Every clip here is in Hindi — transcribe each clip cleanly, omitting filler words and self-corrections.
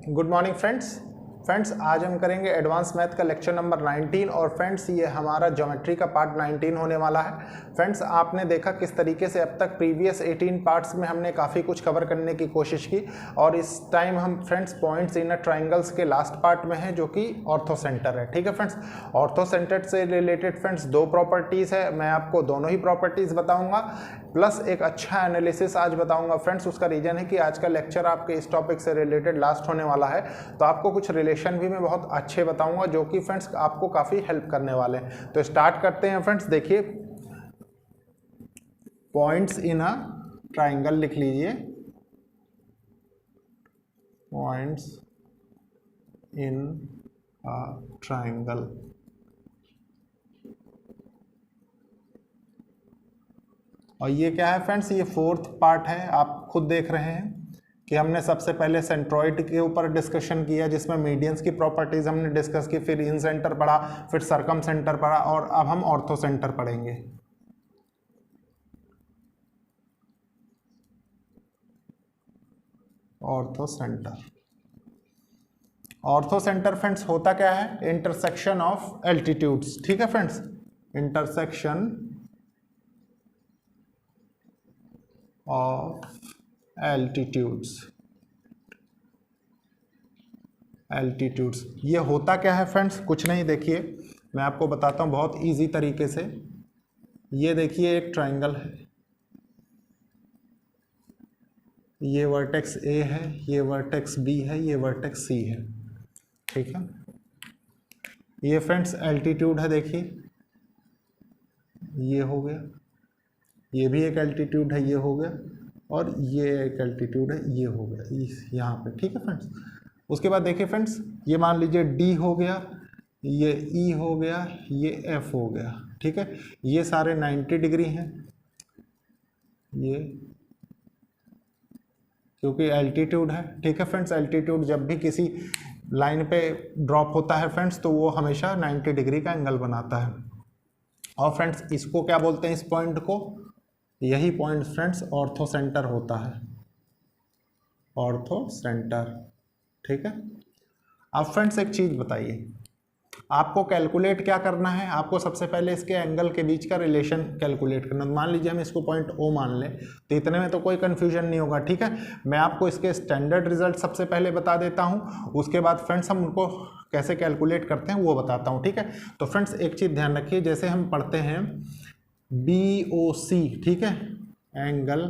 गुड मॉर्निंग फ्रेंड्स आज हम करेंगे एडवांस मैथ का लेक्चर नंबर 19 और फ्रेंड्स ये हमारा ज्योमेट्री का पार्ट 19 होने वाला है। फ्रेंड्स आपने देखा किस तरीके से अब तक प्रीवियस 18 पार्ट्स में हमने काफ़ी कुछ कवर करने की कोशिश की और इस टाइम हम फ्रेंड्स पॉइंट्स इन ट्राइंगल्स के लास्ट पार्ट में है जो कि ऑर्थो सेंटर है। ठीक है फ्रेंड्स, ऑर्थो सेंटर से रिलेटेड फ्रेंड्स दो प्रॉपर्टीज़ है, मैं आपको दोनों ही प्रॉपर्टीज़ बताऊँगा प्लस एक अच्छा एनालिसिस आज बताऊँगा फ्रेंड्स। उसका रीज़न है कि आज का लेक्चर आपके इस टॉपिक से रिलेटेड लास्ट होने वाला है, तो आपको कुछ रिलेशन भी मैं बहुत अच्छे बताऊंगा जो कि फ्रेंड्स आपको काफ़ी हेल्प करने वाले हैं। तो स्टार्ट करते हैं फ्रेंड्स। देखिए पॉइंट्स इन अ ट्राइंगल लिख लीजिए, पॉइंट्स इन अ ट्राइंगल। और ये क्या है फ्रेंड्स, ये फोर्थ पार्ट है। आप खुद देख रहे हैं कि हमने सबसे पहले सेंट्रॉइड के ऊपर डिस्कशन किया जिसमें मीडियंस की प्रॉपर्टीज हमने डिस्कस की, फिर इन सेंटर पढ़ा, फिर सरकम सेंटर पढ़ा और अब हम ऑर्थो सेंटर पढ़ेंगे। Ortho centre, ortho centre friends होता क्या है, इंटरसेक्शन ऑफ एल्टीट्यूड्स। ठीक है फ्रेंड्स, इंटरसेक्शन ऑफ एल्टीट्यूड्स। ये होता क्या है फ्रेंड्स, कुछ नहीं, देखिए मैं आपको बताता हूँ बहुत इजी तरीके से। ये देखिए एक ट्राइंगल है, ये वर्टेक्स ए है, ये वर्टेक्स बी है, ये वर्टेक्स सी है। ठीक है, ये फ्रेंड्स एल्टीट्यूड है, देखिए ये हो गया, ये भी एक एल्टीट्यूड है, ये हो गया, और ये एक एल्टीट्यूड है, ये हो गया यहाँ पे। ठीक है फ्रेंड्स, उसके बाद देखिए फ्रेंड्स, ये मान लीजिए डी हो गया, ये ई हो गया, ये एफ हो गया। ठीक है, ये सारे 90 डिग्री हैं, ये क्योंकि एल्टीट्यूड है। ठीक है फ्रेंड्स, एल्टीट्यूड जब भी किसी लाइन पे ड्रॉप होता है फ्रेंड्स तो वो हमेशा 90 डिग्री का एंगल बनाता है। और फ्रेंड्स इसको क्या बोलते हैं, इस पॉइंट को, यही पॉइंट फ्रेंड्स ऑर्थो सेंटर होता है, ऑर्थो सेंटर। ठीक है, अब फ्रेंड्स एक चीज बताइए, आपको कैलकुलेट क्या करना है, आपको सबसे पहले इसके एंगल के बीच का रिलेशन कैलकुलेट करना। मान लीजिए हम इसको पॉइंट ओ मान लें, तो इतने में तो कोई कंफ्यूजन नहीं होगा। ठीक है, मैं आपको इसके स्टैंडर्ड रिजल्ट सबसे पहले बता देता हूं, उसके बाद फ्रेंड्स हम उनको कैसे कैलकुलेट करते हैं वो बताता हूं। ठीक है, तो फ्रेंड्स एक चीज ध्यान रखिए, जैसे हम पढ़ते हैं BOC, ठीक है, एंगल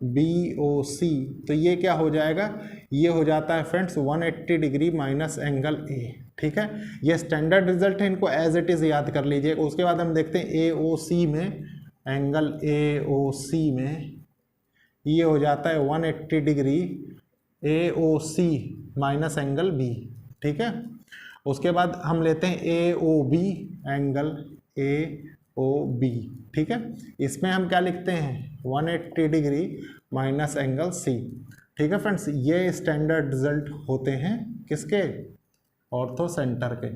BOC, तो ये क्या हो जाएगा, ये हो जाता है friends 180 degree minus angle A। ठीक है, ये स्टैंडर्ड रिजल्ट है, इनको एज इट इज याद कर लीजिए। उसके बाद हम देखते हैं AOC में, एंगल AOC में ये हो जाता है 180 degree AOC minus angle B। ठीक है, उसके बाद हम लेते हैं AOB, एंगल AOB। ठीक है, इसमें हम क्या लिखते हैं, 180 डिग्री माइनस एंगल C। ठीक है फ्रेंड्स, ये स्टैंडर्ड रिजल्ट होते हैं किसके, ऑर्थो सेंटर के।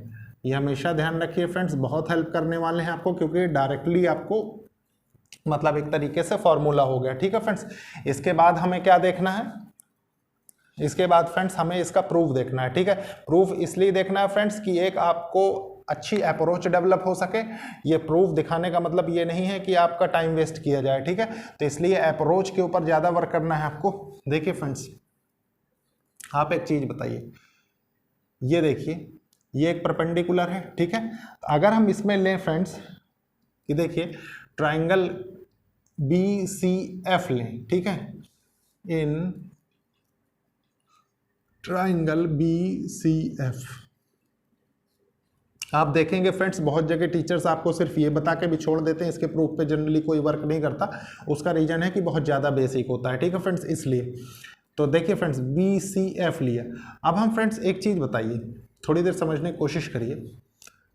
ये हमेशा ध्यान रखिए फ्रेंड्स, बहुत हेल्प करने वाले हैं आपको, क्योंकि डायरेक्टली आपको मतलब एक तरीके से फॉर्मूला हो गया। ठीक है फ्रेंड्स, इसके बाद हमें क्या देखना है, इसके बाद फ्रेंड्स हमें इसका प्रूफ देखना है। ठीक है, प्रूफ इसलिए देखना है फ्रेंड्स कि एक आपको अच्छी अप्रोच डेवलप हो सके। ये प्रूफ दिखाने का मतलब ये नहीं है कि आपका टाइम वेस्ट किया जाए। ठीक है, तो इसलिए अप्रोच के ऊपर ज़्यादा वर्क करना है आपको। देखिए फ्रेंड्स, आप एक चीज़ बताइए, ये देखिए ये एक परपेंडिकुलर है। ठीक है, अगर हम इसमें लें फ्रेंड्स कि देखिए ट्राइंगल BCF लें, ठीक है, इन ट्राइंगल BCF आप देखेंगे फ्रेंड्स बहुत जगह टीचर्स आपको सिर्फ ये बता के भी छोड़ देते हैं, इसके प्रूफ पे जनरली कोई वर्क नहीं करता। उसका रीजन है कि बहुत ज़्यादा बेसिक होता है। ठीक है फ्रेंड्स, इसलिए तो देखिए फ्रेंड्स BCF लिया। अब हम फ्रेंड्स एक चीज़ बताइए, थोड़ी देर समझने की कोशिश करिए।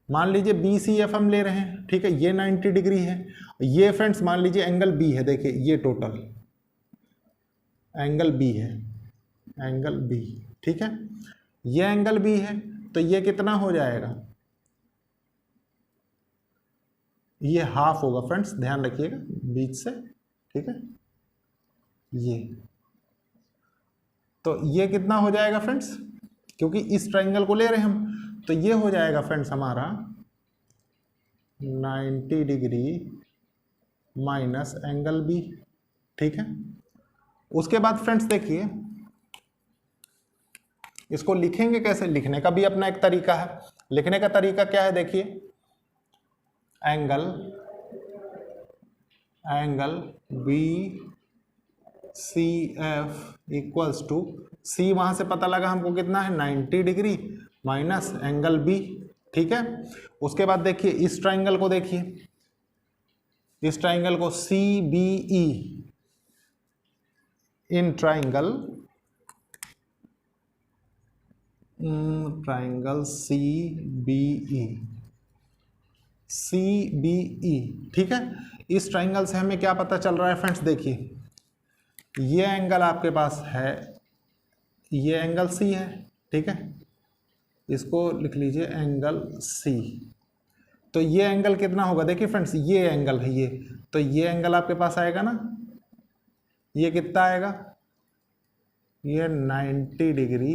मान लीजिए BCF हम ले रहे हैं, ठीक है, ये 90 डिग्री है, ये फ्रेंड्स मान लीजिए एंगल B है, देखिए ये टोटल एंगल B है, एंगल B। ठीक है, ये एंगल B है, तो ये कितना हो जाएगा, ये हाफ होगा फ्रेंड्स, ध्यान रखिएगा बीच से। ठीक है, ये तो ये कितना हो जाएगा फ्रेंड्स, क्योंकि इस ट्राइंगल को ले रहे हैं हम। तो ये हो जाएगा फ्रेंड्स हमारा 90 डिग्री माइनस एंगल बी। ठीक है, उसके बाद फ्रेंड्स देखिए इसको लिखेंगे कैसे, लिखने का भी अपना एक तरीका है। लिखने का तरीका क्या है, देखिए angle B C F equals to, C वहां से पता लगा हमको कितना है 90 डिग्री माइनस एंगल बी। ठीक है, उसके बाद देखिए इस ट्राइंगल को, देखिए इस ट्राइंगल को C B E, in triangle C B E. ठीक है, इस ट्राइंगल से हमें क्या पता चल रहा है फ्रेंड्स, देखिए ये एंगल आपके पास है, ये एंगल सी है। ठीक है, इसको लिख लीजिए एंगल सी। तो ये एंगल कितना होगा, देखिए फ्रेंड्स ये एंगल है ये, तो ये एंगल आपके पास आएगा ना, ये कितना आएगा, ये 90 डिग्री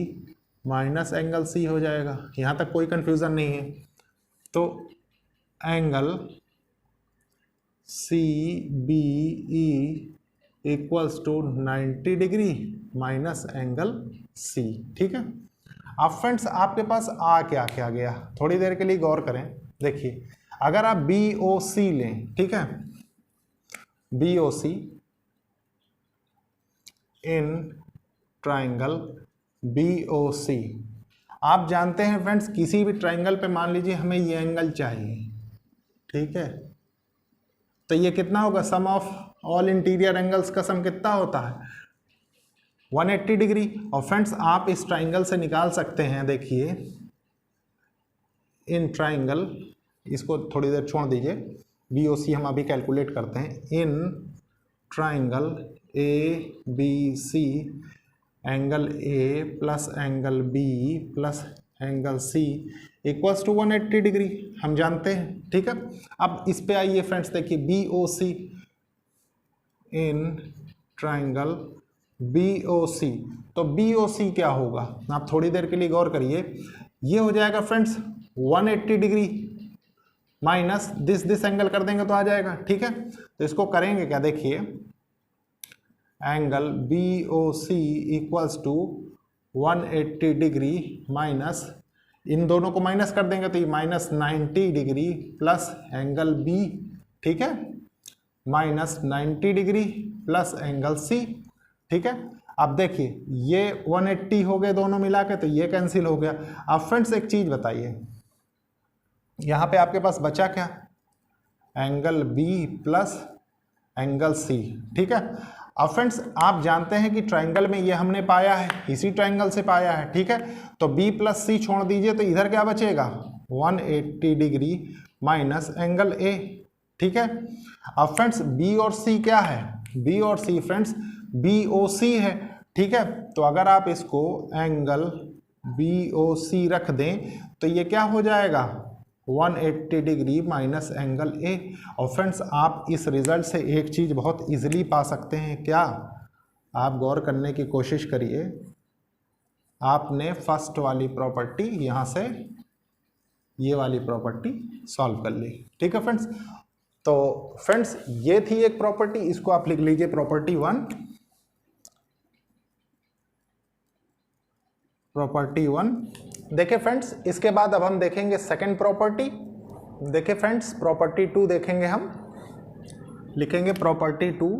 माइनस एंगल सी हो जाएगा। यहाँ तक कोई कंफ्यूजन नहीं है। तो angle C B E equals to 90 degree minus angle C. ठीक है, अब फ्रेंड्स आपके पास आ क्या क्या गया, थोड़ी देर के लिए गौर करें। देखिए अगर आप बी ओ सी लें, ठीक है, B O C in triangle B O C, आप जानते हैं फ्रेंड्स किसी भी ट्राइंगल पे मान लीजिए हमें ये एंगल चाहिए। ठीक है, तो ये कितना होगा, सम ऑफ ऑल इंटीरियर एंगल्स का सम कितना होता है 180 डिग्री। और फ्रेंड्स आप इस ट्राइंगल से निकाल सकते हैं, देखिए इन ट्राइंगल, इसको थोड़ी देर छोड़ दीजिए, बी ओ सी हम अभी कैलकुलेट करते हैं। In triangle A B C, angle A plus angle B plus angle C equals to 180 degree, हम जानते हैं। ठीक है, अब इस पे आइए फ्रेंड्स, देखिए B O C in triangle B O C, तो बी ओ सी क्या होगा, आप थोड़ी देर के लिए गौर करिए। ये हो जाएगा friends 180 degree minus this angle कर देंगे तो आ जाएगा। ठीक है, तो इसको करेंगे क्या, देखिए angle B O C equals to 180 degree minus, इन दोनों को माइनस कर देंगे तो ये minus 90 degree plus angle B. ठीक है, minus 90 degree plus angle C. ठीक है, अब देखिए ये 180 हो गए दोनों मिला के, तो ये कैंसिल हो गया। अब फ्रेंड्स एक चीज बताइए, यहाँ पे आपके पास बचा क्या, angle B plus angle C. ठीक है, अब फ्रेंड्स आप जानते हैं कि ट्राइंगल में ये हमने पाया है, इसी ट्राइंगल से पाया है। ठीक है, तो b प्लस सी छोड़ दीजिए तो इधर क्या बचेगा 180 डिग्री माइनस एंगल a। ठीक है, अब फ्रेंड्स b और c क्या है, b और c फ्रेंड्स BOC है। ठीक है, तो अगर आप इसको एंगल BOC रख दें तो ये क्या हो जाएगा 180 डिग्री माइनस एंगल ए। और फ्रेंड्स आप इस रिजल्ट से एक चीज़ बहुत इजीली पा सकते हैं, क्या, आप गौर करने की कोशिश करिए। आपने फर्स्ट वाली प्रॉपर्टी यहाँ से ये वाली प्रॉपर्टी सॉल्व कर ली। ठीक है फ्रेंड्स, तो फ्रेंड्स ये थी एक प्रॉपर्टी, इसको आप लिख लीजिए प्रॉपर्टी 1। प्रॉपर्टी 1 देखिए फ्रेंड्स, इसके बाद अब हम देखेंगे सेकंड प्रॉपर्टी। देखिए फ्रेंड्स प्रॉपर्टी 2 देखेंगे हम, लिखेंगे प्रॉपर्टी 2।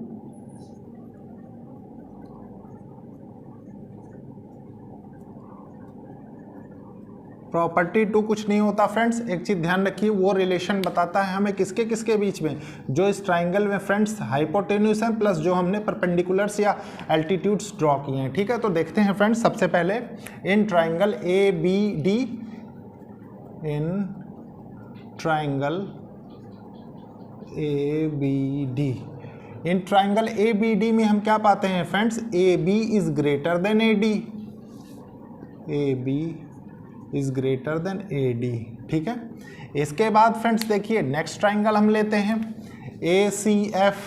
प्रॉपर्टी 2 कुछ नहीं होता फ्रेंड्स, एक चीज़ ध्यान रखिए, वो रिलेशन बताता है हमें किसके किसके बीच में, जो इस ट्राइंगल में फ्रेंड्स हाइपोटेन्यूज है प्लस जो हमने परपेंडिकुलर्स या एल्टीट्यूड्स ड्रॉ किए हैं। ठीक है, तो देखते हैं फ्रेंड्स, सबसे पहले in triangle A B D, in triangle A B D, in triangle A B D में हम क्या पाते हैं friends, A B is greater than A D, A B is greater than A D. ठीक है, इसके बाद फ्रेंड्स देखिए नेक्स्ट ट्राइंगल हम लेते हैं ए सी एफ,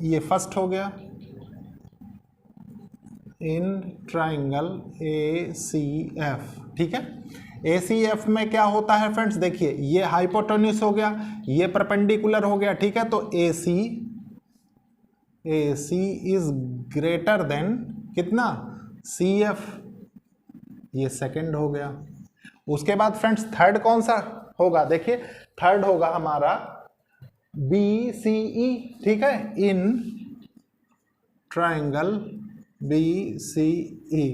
ये फर्स्ट हो गया, इन ट्राइंगल ACF, ठीक है। ACF में क्या होता है फ्रेंड्स, देखिए ये हाइपोटेन्यूस हो गया, ये परपेंडिकुलर हो गया, ठीक है। तो AC इज ग्रेटर देन कितना, CF, ये सेकंड हो गया। उसके बाद फ्रेंड्स थर्ड कौन सा होगा, देखिए थर्ड होगा हमारा BCE, ठीक है, इन ट्राइंगल BCE।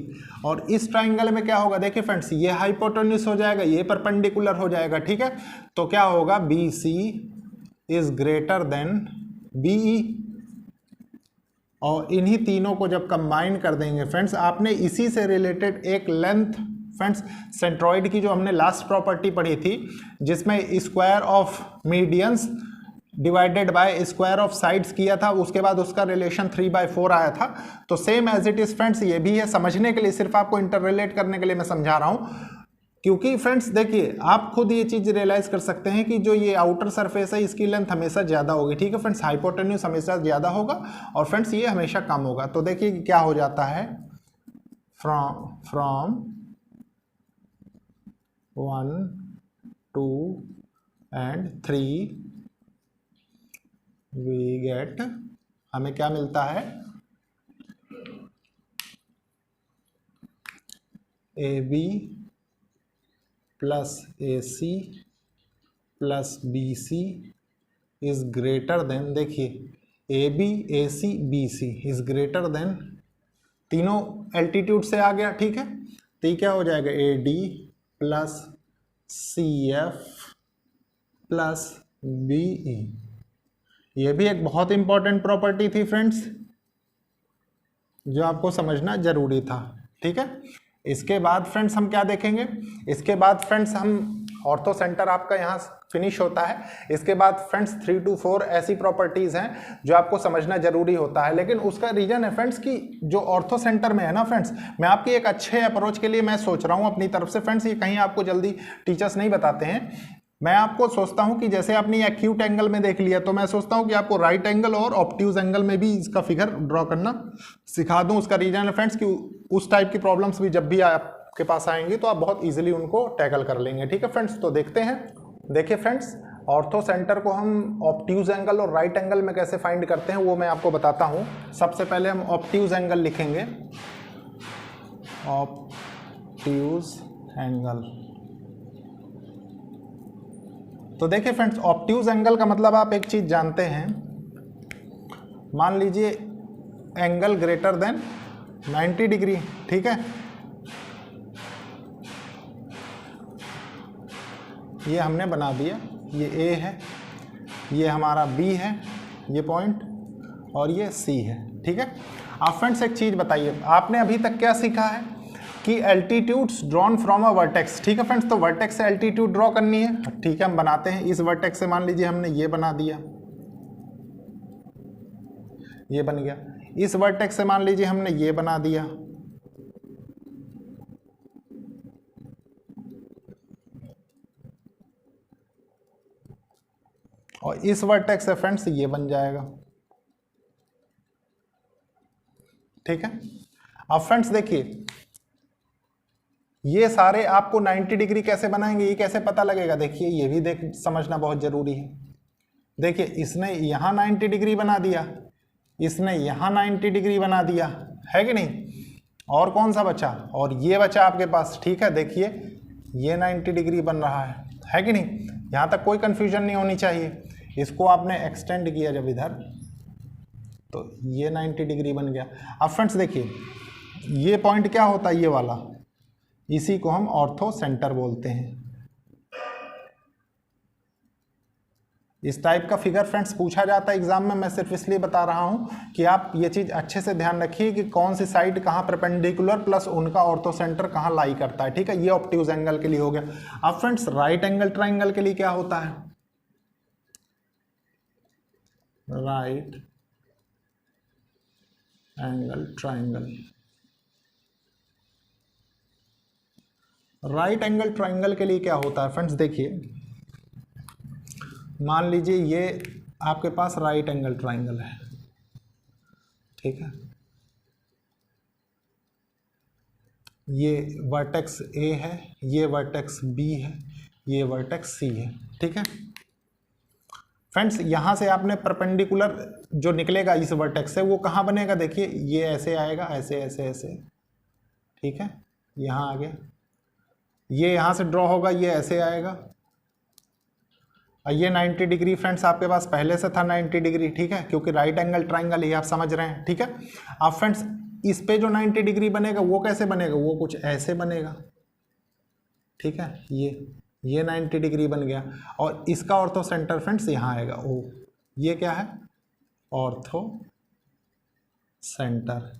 और इस ट्राइंगल में क्या होगा, देखिए फ्रेंड्स ये हाइपोटेन्यूस हो जाएगा, ये परपेंडिकुलर हो जाएगा, ठीक है। तो क्या होगा, BC is greater then BE। और इन्हीं तीनों को जब कंबाइन कर देंगे फ्रेंड्स, आपने इसी से रिलेटेड एक लेंथ फ्रेंड्स सेंट्रॉइड की जो हमने लास्ट प्रॉपर्टी पढ़ी थी, जिसमें square of medians divided by square of sides किया था, उसके बाद उसका रिलेशन 3/4 आया था। तो same as it is friends ये भी है, समझने के लिए, सिर्फ आपको इंटर रिलेट करने के लिए मैं समझा रहा हूं। क्योंकि फ्रेंड्स देखिए आप खुद ये चीज रियलाइज कर सकते हैं कि जो ये आउटर सरफेस है इसकी लेंथ हमेशा ज्यादा होगी, ठीक है फ्रेंड्स। हाइपोटेन्यूस हमेशा ज्यादा होगा और फ्रेंड्स ये हमेशा कम होगा। तो देखिए क्या हो जाता है, फ्रॉम 1 2 and 3 वी गेट, हमें क्या मिलता है, AB plus AC plus BC is greater then, देखिए AB AC BC is greater then, तीनों एल्टीट्यूड से आ गया, ठीक है। तो ये क्या हो जाएगा, AD plus CF plus BE। ये भी एक बहुत इंपॉर्टेंट प्रॉपर्टी थी फ्रेंड्स, जो आपको समझना जरूरी था, ठीक है। इसके बाद फ्रेंड्स हम क्या देखेंगे, इसके बाद फ्रेंड्स हम ऑर्थो सेंटर आपका यहाँ फिनिश होता है। इसके बाद फ्रेंड्स 3 to 4 ऐसी प्रॉपर्टीज हैं जो आपको समझना जरूरी होता है। लेकिन उसका रीजन है फ्रेंड्स कि जो ऑर्थो सेंटर में है ना फ्रेंड्स, मैं आपकी एक अच्छे अप्रोच के लिए मैं सोच रहा हूँ अपनी तरफ से फ्रेंड्स, ये कहीं आपको जल्दी टीचर्स नहीं बताते हैं। मैं आपको सोचता हूं कि जैसे आपने एक्यूट एंगल में देख लिया, तो मैं सोचता हूं कि आपको राइट एंगल और ऑब्ट्यूज एंगल में भी इसका फिगर ड्रॉ करना सिखा दूं। उसका रीजन है फ्रेंड्स कि उस टाइप की प्रॉब्लम्स भी जब भी आपके पास आएंगी तो आप बहुत इजीली उनको टैकल कर लेंगे, ठीक है फ्रेंड्स। तो देखते हैं, देखिए फ्रेंड्स ऑर्थो सेंटर को हम ऑब्ट्यूज एंगल और राइट एंगल में कैसे फाइंड करते हैं वो मैं आपको बताता हूं। सबसे पहले हम ऑब्ट्यूज एंगल लिखेंगे, ऑब्ट्यूज एंगल। तो देखिए फ्रेंड्स ऑब्ट्यूज एंगल का मतलब आप एक चीज जानते हैं, मान लीजिए एंगल ग्रेटर देन 90 डिग्री, ठीक है। ये हमने बना दिया, ये A है, ये हमारा B है, ये पॉइंट, और ये C है, ठीक है। आप फ्रेंड्स एक चीज बताइए, आपने अभी तक क्या सीखा है कि altitudes drawn from a vertex, ठीक है फ्रेंड्स। तो वर्टेक्स से एल्टीट्यूड ड्रॉ करनी है, ठीक है, हम बनाते हैं। इस वर्टेक्स से मान लीजिए हमने ये बना दिया, ये बन गया। इस वर्टेक्स से मान लीजिए हमने ये बना दिया, और इस वर्टेक्स से फ्रेंड्स ये बन जाएगा, ठीक है। अब फ्रेंड्स देखिए ये सारे आपको 90 डिग्री कैसे बनाएंगे, ये कैसे पता लगेगा, देखिए ये भी देख समझना बहुत जरूरी है। देखिए इसने यहां 90 डिग्री बना दिया, इसने यहां 90 डिग्री बना दिया, है कि नहीं। और कौन सा बचा, और ये बचा आपके पास, ठीक है। देखिए ये 90 डिग्री बन रहा है कि नहीं। यहां तक कोई कंफ्यूजन नहीं होनी चाहिए। इसको आपने एक्सटेंड किया जब इधर, तो ये 90 डिग्री बन गया। अब फ्रेंड्स देखिए ये पॉइंट क्या होता है, ये वाला, इसी को हम ऑर्थो सेंटर बोलते हैं। इस टाइप का फिगर फ्रेंड्स पूछा जाता है एग्जाम में, मैं सिर्फ इसलिए बता रहा हूं कि आप ये चीज अच्छे से ध्यान रखिए कि कौन सी साइड कहां परपेंडिकुलर प्लस उनका ऑर्थो सेंटर कहां लाई करता है, ठीक है। ये ऑब्ट्यूज एंगल के लिए हो गया। अब फ्रेंड्स राइट एंगल ट्राइंगल के लिए क्या होता है, right angle triangle, right angle triangle के लिए क्या होता है फ्रेंड्स, देखिए मान लीजिए ये आपके पास राइट एंगल ट्राइंगल है, ठीक है। ये वर्टेक्स ए है, ये वर्टेक्स बी है, ये वर्टेक्स सी है। ठीक है फ्रेंड्स, यहाँ से आपने परपेंडिकुलर जो निकलेगा इस वर्टेक्स से वो कहाँ बनेगा, देखिए ये ऐसे आएगा, ऐसे ऐसे ऐसे। ठीक है, यहाँ आ गया, ये यहाँ से ड्रॉ होगा, ये ऐसे आएगा, और ये 90 डिग्री फ्रेंड्स आपके पास पहले से था 90 डिग्री। ठीक है, क्योंकि राइट एंगल ट्राइंगल ये आप समझ रहे हैं। ठीक है, अब फ्रेंड्स इस पे जो 90 डिग्री बनेगा वो कैसे बनेगा, वो कुछ ऐसे बनेगा। ठीक है, ये 90 डिग्री बन गया, और इसका ऑर्थो सेंटर फ्रेंड्स यहाँ आएगा ओ। ये क्या है, ऑर्थो सेंटर।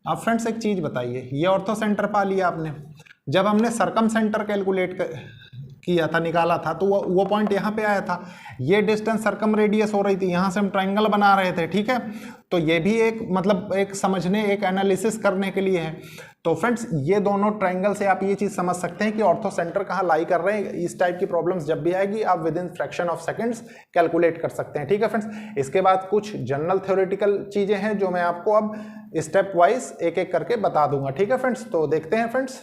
अब फ्रेंड्स एक चीज बताइए, ये ऑर्थो सेंटर पा लिया आपने, जब हमने सरकम सेंटर कैलकुलेट किया था, निकाला था, तो वो पॉइंट यहाँ पे आया था। ये डिस्टेंस सरकम रेडियस हो रही थी, यहाँ से हम ट्राइंगल बना रहे थे। ठीक है, तो ये भी एक मतलब एक समझने, एक एनालिसिस करने के लिए है। तो फ्रेंड्स ये दोनों ट्राइंगल से आप ये चीज समझ सकते हैं कि ऑर्थो सेंटर कहाँ लाई कर रहे हैं। इस टाइप की प्रॉब्लम्स जब भी आएगी आप with in fraction of seconds calculate कर सकते हैं। ठीक है फ्रेंड्स, इसके बाद कुछ जनरल थ्योरेटिकल चीजें हैं जो मैं आपको अब स्टेप वाइज एक एक करके बता दूंगा। ठीक है फ्रेंड्स, तो देखते हैं फ्रेंड्स।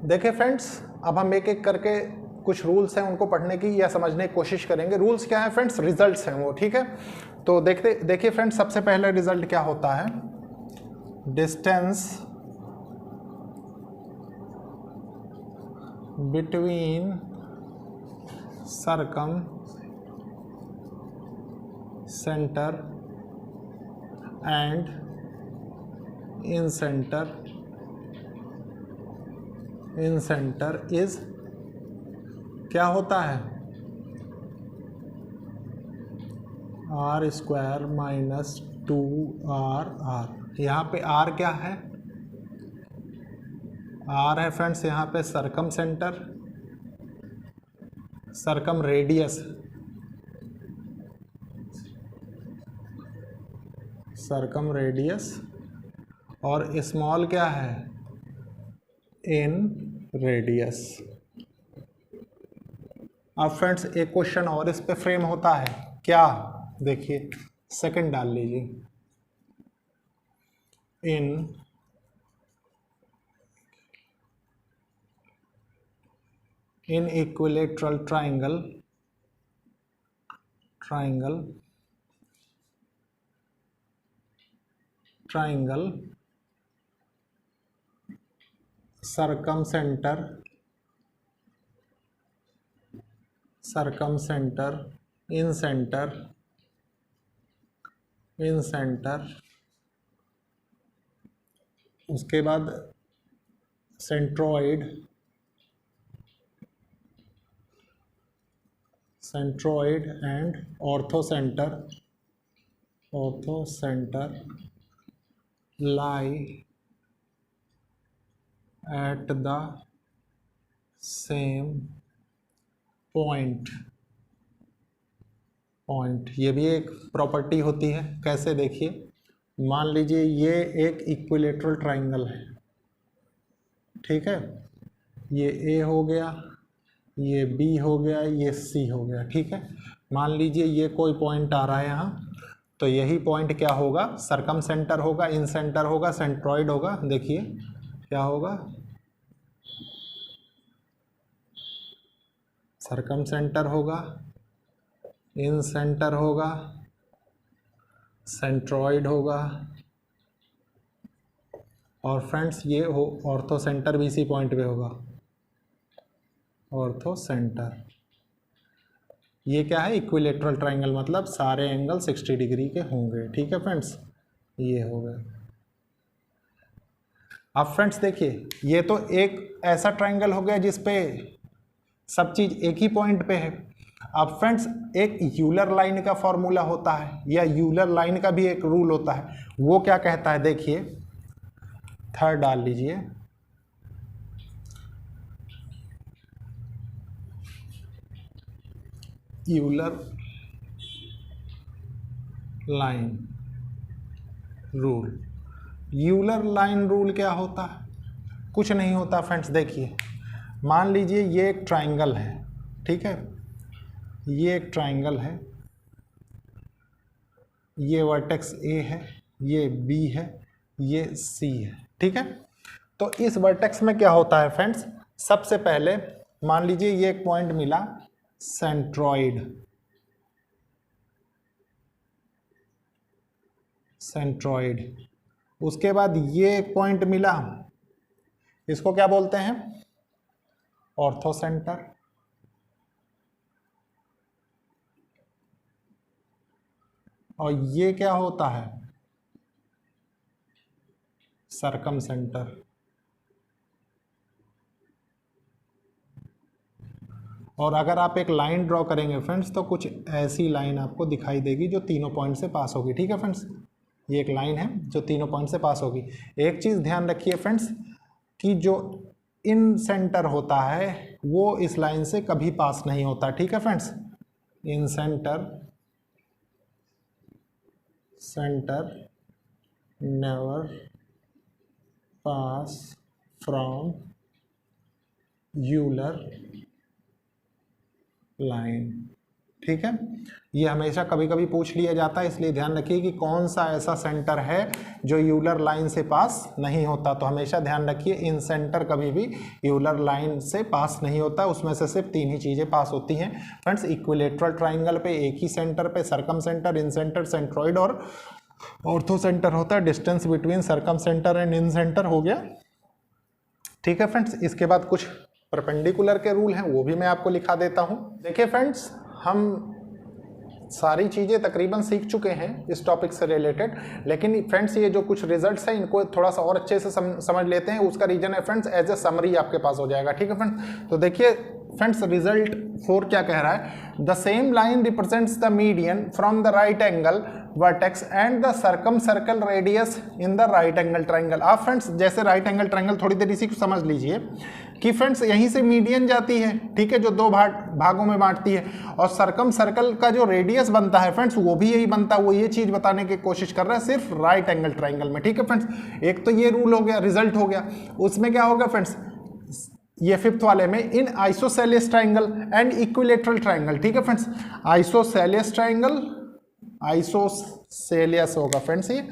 देखिए फ्रेंड्स, अब हम एक एक करके कुछ रूल्स हैं उनको पढ़ने की या समझने की कोशिश करेंगे। रूल्स क्या है फ्रेंड्स, रिजल्ट्स हैं वो। ठीक है, तो देखिए फ्रेंड्स, सबसे पहले रिजल्ट क्या होता है, distance between circumcentre and incentre is क्या होता है, आर स्क्वायर माइनस 2RR। यहाँ पे आर क्या है, आर है फ्रेंड्स यहाँ पे सरकम सेंटर, सरकम रेडियस, सरकम रेडियस, और स्मॉल क्या है, इन रेडियस। अब फ्रेंड्स एक क्वेश्चन और इस पे फ्रेम होता है, क्या, देखिए सेकंड डाल लीजिए, in equilateral triangle circumcentre incentre, उसके बाद centroid and orthocentre lie at the same point. ये भी एक प्रॉपर्टी होती है। कैसे, देखिए मान लीजिए ये एक इक्विलेटरल ट्राइंगल है। ठीक है, ये ए हो गया, ये बी हो गया, ये सी हो गया। ठीक है, मान लीजिए ये कोई पॉइंट आ रहा है यहाँ, तो यही पॉइंट क्या होगा, सरकम सेंटर होगा, इन सेंटर होगा, सेंट्रॉइड होगा। देखिए क्या होगा, सरकम सेंटर होगा, इन सेंटर होगा, सेंट्रॉइड होगा, और फ्रेंड्स ये हो ऑर्थो सेंटर भी इसी पॉइंट पे होगा, ऑर्थो सेंटर। ये क्या है, इक्विलेटरल ट्राइंगल, मतलब सारे एंगल 60 डिग्री के होंगे। ठीक है फ्रेंड्स, ये हो गए। अब फ्रेंड्स देखिए, ये तो एक ऐसा ट्राइंगल हो गया जिसपे सब चीज एक ही पॉइंट पे है। अब फ्रेंड्स एक यूलर लाइन का फॉर्मूला होता है, या यूलर लाइन का भी एक रूल होता है। वो क्या कहता है, देखिए थर्ड डाल लीजिए, Euler line rule. Euler line rule क्या होता है, कुछ नहीं होता फ्रेंड्स। देखिए मान लीजिए ये एक ट्राइंगल है। ठीक है, ये एक ट्राइंगल है, ये वर्टेक्स ए है, ये बी है, ये सी है। ठीक है। तो इस वर्टेक्स में क्या होता है फ्रेंड्स, सबसे पहले मान लीजिए ये एक पॉइंट मिला सेंट्रॉइड, उसके बाद ये एक पॉइंट मिला, इसको क्या बोलते हैं, ऑर्थोसेंटर, और ये क्या होता है, सरकम सेंटर। और अगर आप एक लाइन ड्रॉ करेंगे फ्रेंड्स तो कुछ ऐसी लाइन आपको दिखाई देगी जो तीनों पॉइंट से पास होगी। ठीक है फ्रेंड्स, ये एक लाइन है जो तीनों पॉइंट से पास होगी। एक चीज़ ध्यान रखिए फ्रेंड्स कि जो इन सेंटर होता है वो इस लाइन से कभी पास नहीं होता। ठीक है friends, in centre never pass from Euler line. ठीक है, ये हमेशा कभी कभी पूछ लिया जाता है, इसलिए ध्यान रखिए कि कौन सा ऐसा सेंटर है जो यूलर लाइन से पास नहीं होता। तो हमेशा ध्यान रखिए इन सेंटर कभी भी यूलर लाइन से पास नहीं होता, उसमें से सिर्फ तीन ही चीज़ें पास होती हैं फ्रेंड्स। इक्विलेटरल ट्राइंगल पे एक ही सेंटर पे circumcentre, incentre, centroid और ऑर्थो सेंटर होता है। Distance between circumcentre and incentre हो गया। ठीक है फ्रेंड्स, इसके बाद कुछ परपेंडिकुलर के रूल हैं, वो भी मैं आपको लिखा देता हूं। देखिए फ्रेंड्स, हम सारी चीज़ें तकरीबन सीख चुके हैं इस टॉपिक से रिलेटेड, लेकिन फ्रेंड्स ये जो कुछ रिजल्ट्स हैं इनको थोड़ा सा और अच्छे से समझ लेते हैं। उसका रीजन है फ्रेंड्स एज ए समरी आपके पास हो जाएगा। ठीक है फ्रेंड्स, तो देखिए फ्रेंड्स रिजल्ट 4 क्या कह रहा है, the same line represents the median from the right angle vertex and the circum circle radius in the right angle triangle. आप फ्रेंड्स जैसे राइट एंगल ट्राइंगल थोड़ी देर इसी को समझ लीजिए कि फ्रेंड्स यहीं से मीडियन जाती है, ठीक है, जो दो भागों में बांटती है, और सर्कम सर्कल का जो रेडियस बनता है फ्रेंड्स वो भी यही बनता है। वो ये चीज बताने की कोशिश कर रहा है सिर्फ राइट एंगल ट्राइंगल में। ठीक है फ्रेंड्स, एक तो ये रूल हो गया, रिजल्ट हो गया। उसमें क्या होगा फ्रेंड्स, ये 5th वाले में in isosceles triangle and equilateral triangle. ठीक है फ्रेंड्स, आइसोसेलियस ट्राइंगल, आइसोसेलियस होगा फ्रेंड्स, ये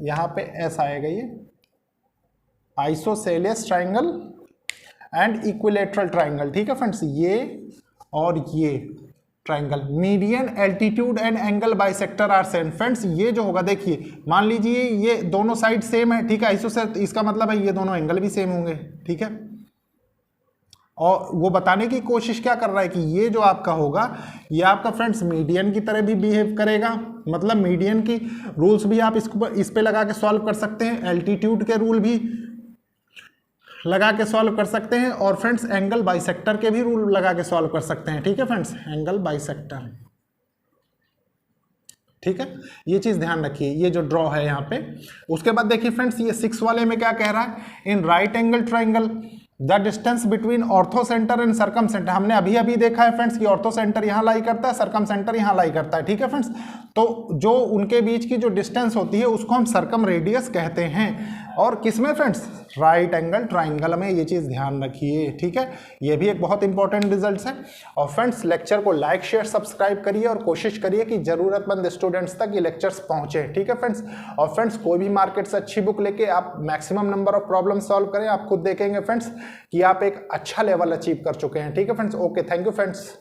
यहाँ पे ऐसा आएगा, ये isosceles triangle and equilateral triangle. ठीक है फ्रेंड्स, ये और ये triangle, median altitude and angle bisector are same. Friends ये जो होगा, देखिए मान लीजिए ये दोनों साइड सेम है, ठीक है, आइसोसेलियस, इसका मतलब है ये दोनों एंगल भी सेम होंगे। ठीक है, और वो बताने की कोशिश क्या कर रहा है कि ये जो आपका होगा ये आपका फ्रेंड्स मीडियन की तरह भी बिहेव करेगा। मतलब मीडियन की रूल्स भी आप इस पे लगा के सॉल्व कर सकते हैं, एल्टीट्यूड के रूल भी लगा के सॉल्व कर सकते हैं, और फ्रेंड्स एंगल बाइसेक्टर के भी रूल लगा के सॉल्व कर सकते हैं। ठीक है फ्रेंड्स, एंगल बाइसेक्टर। ठीक है, ये चीज ध्यान रखिए, ये जो ड्रॉ है यहाँ पे। उसके बाद देखिए फ्रेंड्स, ये 6 वाले में क्या कह रहा है, in right angle triangle the distance between orthocentre and circumcentre. हमने अभी अभी देखा है फ्रेंड्स कि ऑर्थो सेंटर यहाँ लाई करता है, सरकम सेंटर यहाँ लाई करता है। ठीक है फ्रेंड्स, तो जो उनके बीच की जो डिस्टेंस होती है उसको हम सरकम रेडियस कहते हैं। और किसमें फ्रेंड्स, राइट एंगल ट्राइंगल में, ये चीज़ ध्यान रखिए। ठीक है, ये भी एक बहुत इंपॉर्टेंट रिजल्ट्स है। और फ्रेंड्स लेक्चर को लाइक शेयर सब्सक्राइब करिए और कोशिश करिए कि जरूरतमंद स्टूडेंट्स तक ये लेक्चर्स पहुंचे। ठीक है फ्रेंड्स, और फ्रेंड्स कोई भी मार्केट से अच्छी बुक लेके आप maximum number of problem solve करें, आप खुद देखेंगे फ्रेंड्स कि आप एक अच्छा लेवल अचीव कर चुके हैं। ठीक है friends, okay, thank you friends.